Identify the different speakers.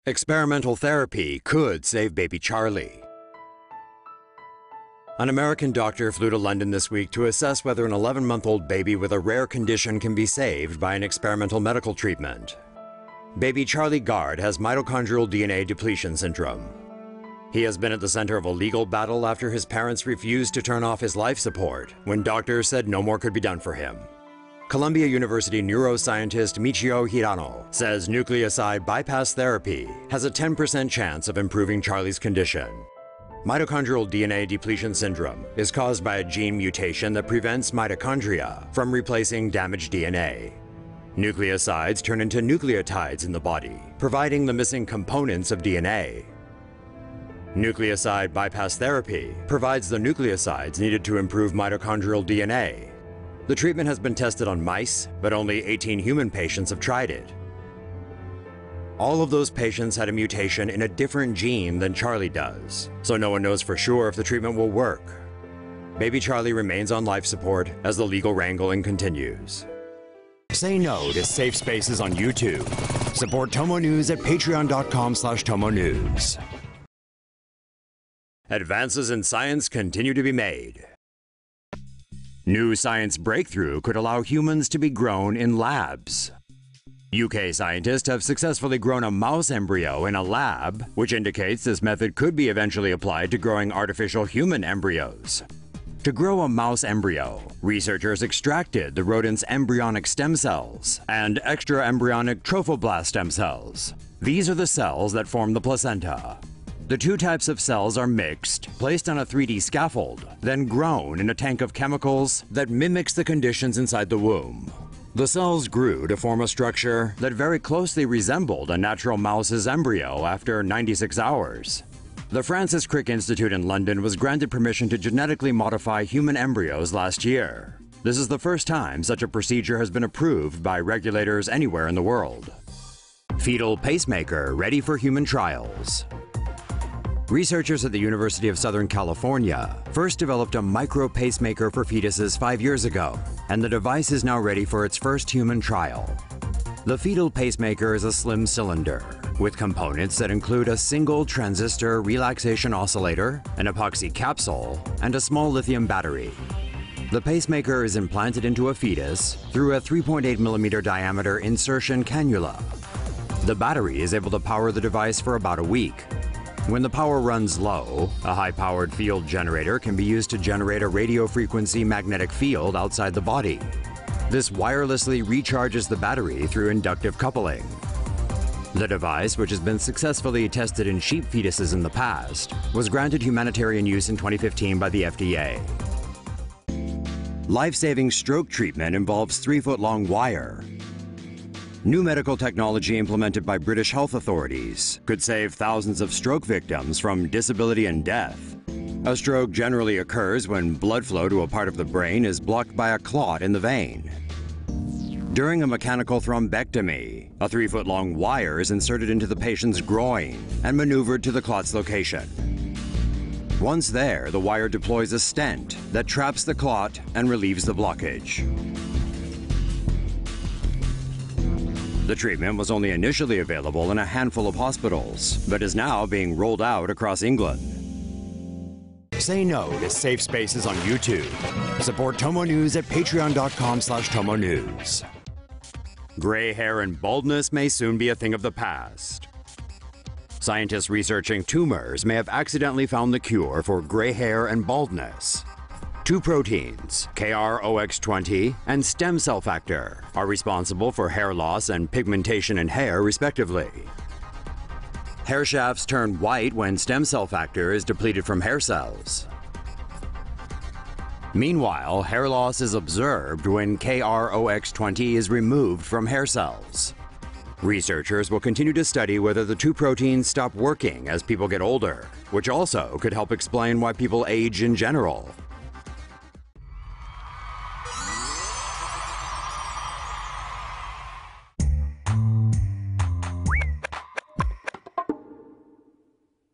Speaker 1: Experimental therapy could save baby Charlie. An American doctor flew to London this week to assess whether an 11-month-old baby with a rare condition can be saved by an experimental medical treatment. Baby Charlie Gard has mitochondrial DNA depletion syndrome. He has been at the center of a legal battle after his parents refused to turn off his life support when doctors said no more could be done for him. Columbia University neuroscientist Michio Hirano says nucleoside bypass therapy has a 10% chance of improving Charlie's condition. Mitochondrial DNA depletion syndrome is caused by a gene mutation that prevents mitochondria from replacing damaged DNA. Nucleosides turn into nucleotides in the body, providing the missing components of DNA. Nucleoside bypass therapy provides the nucleosides needed to improve mitochondrial DNA. The treatment has been tested on mice, but only 18 human patients have tried it. All of those patients had a mutation in a different gene than Charlie does, so no one knows for sure if the treatment will work. Baby Charlie remains on life support as the legal wrangling continues. Say no to safe spaces on YouTube. Support TomoNews at patreon.com/TomoNews. Advances in science continue to be made. New science breakthrough could allow humans to be grown in labs. UK scientists have successfully grown a mouse embryo in a lab, which indicates this method could be eventually applied to growing artificial human embryos. To grow a mouse embryo, researchers extracted the rodent's embryonic stem cells and extraembryonic trophoblast stem cells. These are the cells that form the placenta. The two types of cells are mixed, placed on a 3D scaffold, then grown in a tank of chemicals that mimics the conditions inside the womb. The cells grew to form a structure that very closely resembled a natural mouse's embryo after 96 hours. The Francis Crick Institute in London was granted permission to genetically modify human embryos last year. This is the first time such a procedure has been approved by regulators anywhere in the world. Fetal pacemaker ready for human trials. Researchers at the University of Southern California first developed a micro pacemaker for fetuses 5 years ago, and the device is now ready for its first human trial. The fetal pacemaker is a slim cylinder with components that include a single transistor relaxation oscillator, an epoxy capsule, and a small lithium battery. The pacemaker is implanted into a fetus through a 3.8mm diameter insertion cannula. The battery is able to power the device for about a week. When the power runs low, a high-powered field generator can be used to generate a radio frequency magnetic field outside the body. This wirelessly recharges the battery through inductive coupling. The device, which has been successfully tested in sheep fetuses in the past, was granted humanitarian use in 2015 by the FDA. Life-saving stroke treatment involves 3-foot-long wire. New medical technology implemented by British health authorities could save thousands of stroke victims from disability and death. A stroke generally occurs when blood flow to a part of the brain is blocked by a clot in the vein. During a mechanical thrombectomy, a 3-foot-long wire is inserted into the patient's groin and maneuvered to the clot's location. Once there, the wire deploys a stent that traps the clot and relieves the blockage. The treatment was only initially available in a handful of hospitals, but is now being rolled out across England. Say no to safe spaces on YouTube. Support TomoNews at patreon.com/TomoNews. Gray hair and baldness may soon be a thing of the past. Scientists researching tumors may have accidentally found the cure for gray hair and baldness. Two proteins, KROX20 and stem cell factor, are responsible for hair loss and pigmentation in hair, respectively. Hair shafts turn white when stem cell factor is depleted from hair cells. Meanwhile, hair loss is observed when KROX20 is removed from hair cells. Researchers will continue to study whether the two proteins stop working as people get older, which also could help explain why people age in general.